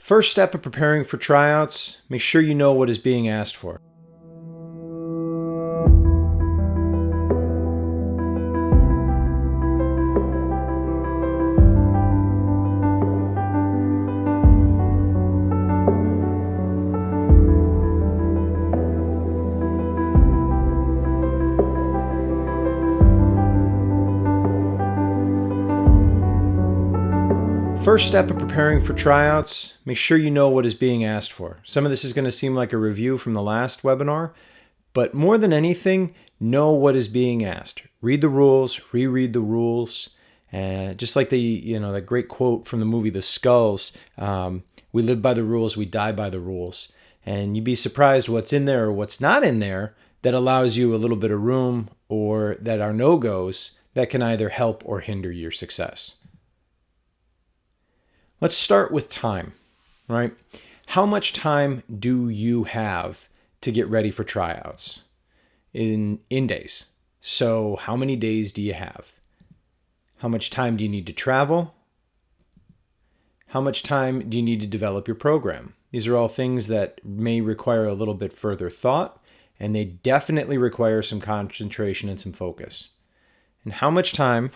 First step of preparing for tryouts, make sure you know what is being asked for. First step of preparing for tryouts, make sure you know what is being asked for. Some of this is going to seem like a review from the last webinar, but more than anything, know what is being asked. Read the rules, reread the rules, just like that great quote from the movie The Skulls, we live by the rules, we die by the rules. And you'd be surprised what's in there or what's not in there that allows you a little bit of room or that are no-goes that can either help or hinder your success. Let's start with time, right? How much time do you have to get ready for tryouts in days? So how many days do you have? How much time do you need to travel? How much time do you need to develop your program? These are all things that may require a little bit further thought, and they definitely require some concentration and some focus. And how much time,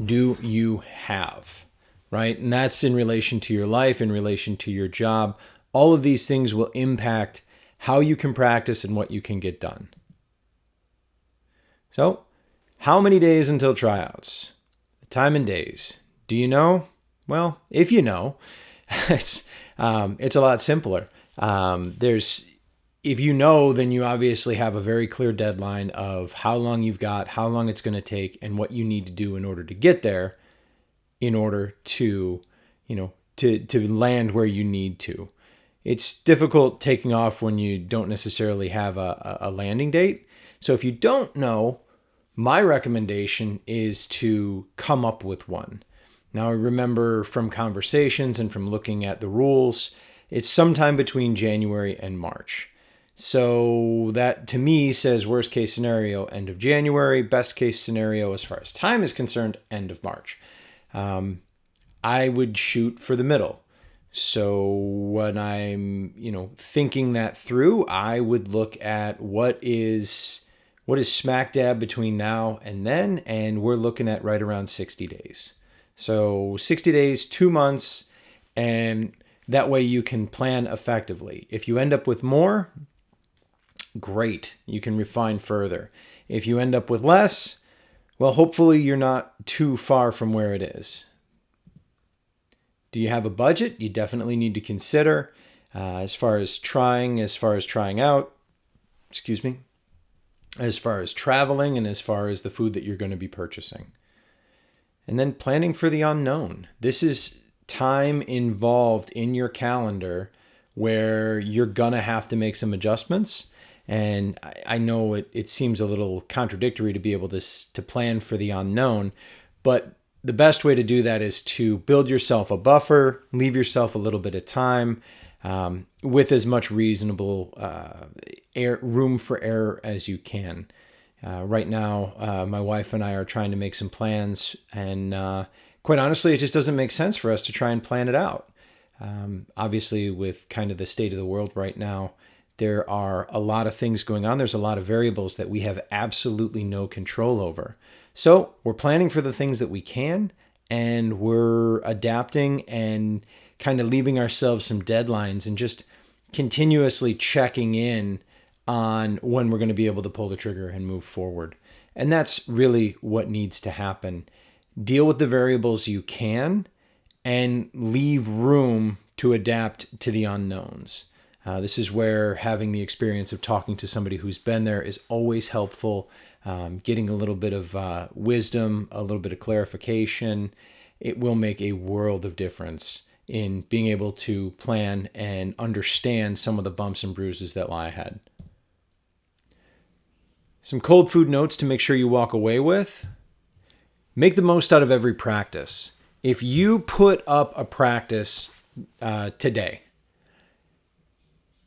do you have, right? And that's in relation to your life, in relation to your job. All of these things will impact how you can practice and what you can get done. So, how many days until tryouts? The time and days. Do you know? Well, if you know, it's a lot simpler. If you know, then you obviously have a very clear deadline of how long you've got, how long it's going to take, and what you need to do in order to get there, in order to land where you need to. It's difficult taking off when you don't necessarily have a landing date. So if you don't know, my recommendation is to come up with one. Now, I remember from conversations and from looking at the rules, it's sometime between January and March. So that to me says worst case scenario, end of January, best case scenario as far as time is concerned, end of March. I would shoot for the middle. So when I'm, thinking that through, I would look at what is smack dab between now and then, and we're looking at right around 60 days. So 60 days, 2 months, and that way you can plan effectively. If you end up with more, great, you can refine further. If you end up with less, well, hopefully you're not too far from where it is. Do you have a budget? You definitely need to consider as far as trying out, as far as traveling, and as far as the food that you're going to be purchasing. And then planning for the unknown. This is time involved in your calendar where you're going to have to make some adjustments. And I know it seems a little contradictory to be able to plan for the unknown, but the best way to do that is to build yourself a buffer, leave yourself a little bit of time with as much reasonable room for error as you can. Right now, my wife and I are trying to make some plans, and quite honestly, it just doesn't make sense for us to try and plan it out. Obviously, with kind of the state of the world right now, there are a lot of things going on. There's a lot of variables that we have absolutely no control over. So we're planning for the things that we can, and we're adapting and kind of leaving ourselves some deadlines and just continuously checking in on when we're going to be able to pull the trigger and move forward. And that's really what needs to happen. Deal with the variables you can and leave room to adapt to the unknowns. This is where having the experience of talking to somebody who's been there is always helpful. Getting a little bit of wisdom, a little bit of clarification, it will make a world of difference in being able to plan and understand some of the bumps and bruises that lie ahead. Some cold food notes to make sure you walk away with. Make the most out of every practice. If you put up a practice today,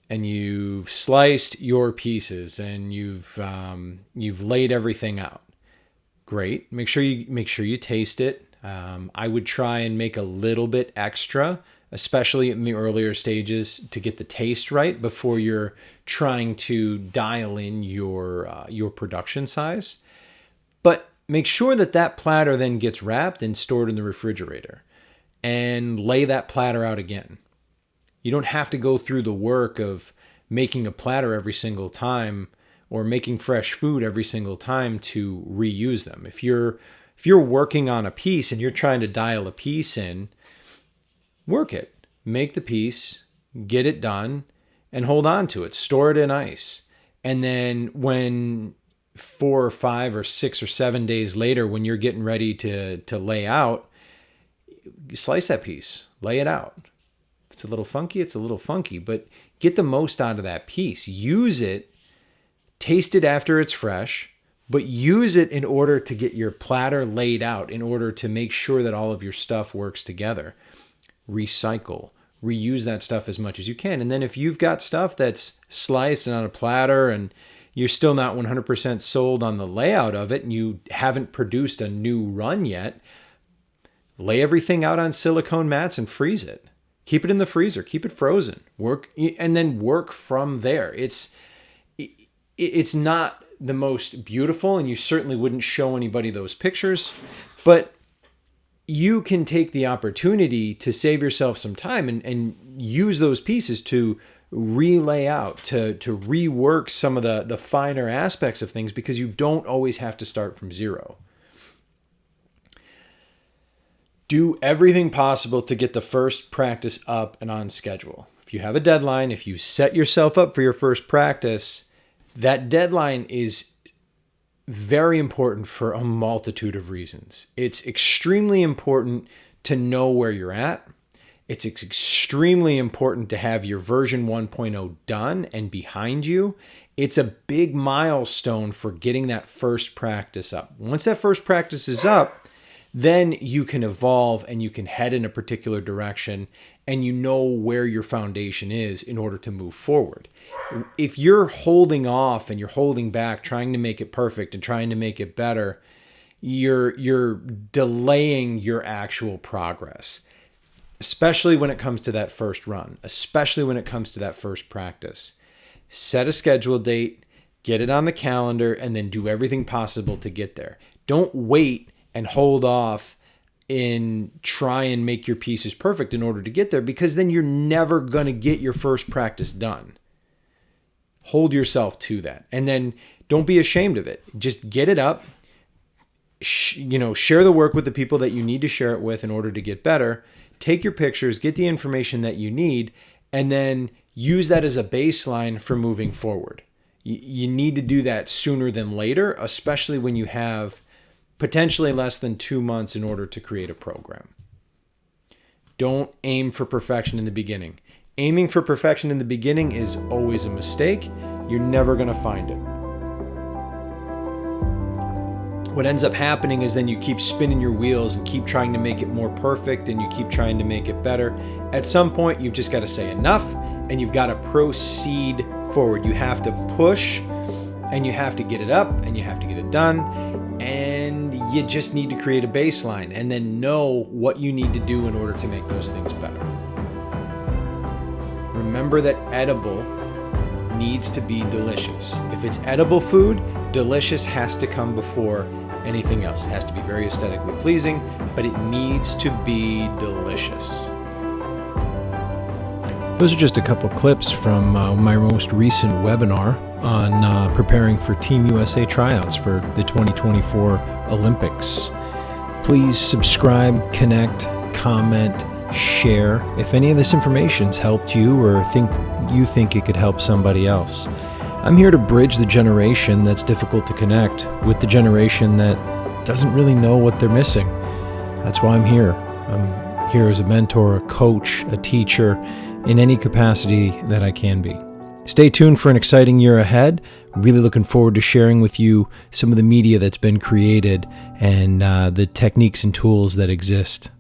and you've sliced your pieces and you've laid everything out, great. Make sure you taste it. I would try and make a little bit extra, especially in the earlier stages, to get the taste right before you're trying to dial in your production size. But make sure that that platter then gets wrapped and stored in the refrigerator, and lay that platter out again. You don't have to go through the work of making a platter every single time or making fresh food every single time to reuse them. If you're working on a piece and you're trying to dial a piece in, work it. Make the piece, get it done, and hold on to it. Store it in ice. And then when 4 or 5 or 6 or 7 days later, when you're getting ready to lay out, slice that piece, lay it out. If it's a little funky, it's a little funky, but get the most out of that piece. Use it, taste it after it's fresh, but use it in order to get your platter laid out, in order to make sure that all of your stuff works together. Recycle, reuse that stuff as much as you can. And then if you've got stuff that's sliced and on a platter and you're still not 100% sold on the layout of it and you haven't produced a new run yet, lay everything out on silicone mats and freeze it. Keep it in the freezer, keep it frozen. Work, and then work from there. It's not the most beautiful, and you certainly wouldn't show anybody those pictures, but you can take the opportunity to save yourself some time and use those pieces to relay out, to rework some of the finer aspects of things, because you don't always have to start from zero. Do everything possible to get the first practice up and on schedule. If you have a deadline, if you set yourself up for your first practice, that deadline is very important for a multitude of reasons. It's extremely important to know where you're at. It's extremely important to have your version 1.0 done and behind you. It's a big milestone for getting that first practice up. Once that first practice is up, then you can evolve and you can head in a particular direction, and you know where your foundation is in order to move forward. If you're holding off and you're holding back, trying to make it perfect and trying to make it better, you're delaying your actual progress, especially when it comes to that first run, especially when it comes to that first practice. Set a schedule date, get it on the calendar, and then do everything possible to get there. Don't wait and hold off and try and make your pieces perfect in order to get there, because then you're never going to get your first practice done. Hold yourself to that. And then don't be ashamed of it. Just get it up. Share the work with the people that you need to share it with in order to get better. Take your pictures, get the information that you need, and then use that as a baseline for moving forward. You need to do that sooner than later, especially when you have potentially less than 2 months in order to create a program. Don't aim for perfection in the beginning. Aiming for perfection in the beginning is always a mistake. You're never going to find it. What ends up happening is then you keep spinning your wheels and keep trying to make it more perfect, and you keep trying to make it better. At some point, you've just got to say enough, and you've got to proceed forward. You have to push, and you have to get it up, and you have to get it done. And you just need to create a baseline and then know what you need to do in order to make those things better. Remember that edible needs to be delicious. If it's edible food, delicious has to come before anything else. It has to be very aesthetically pleasing, but it needs to be delicious. Those are just a couple clips from my most recent webinar on preparing for Team USA tryouts for the 2024 Olympics. Please subscribe, connect, comment, share if any of this information's helped you or you think it could help somebody else. I'm here to bridge the generation that's difficult to connect with the generation that doesn't really know what they're missing. That's why I'm here. I'm here as a mentor, a coach, a teacher, in any capacity that I can be. Stay tuned for an exciting year ahead. Really looking forward to sharing with you some of the media that's been created and the techniques and tools that exist.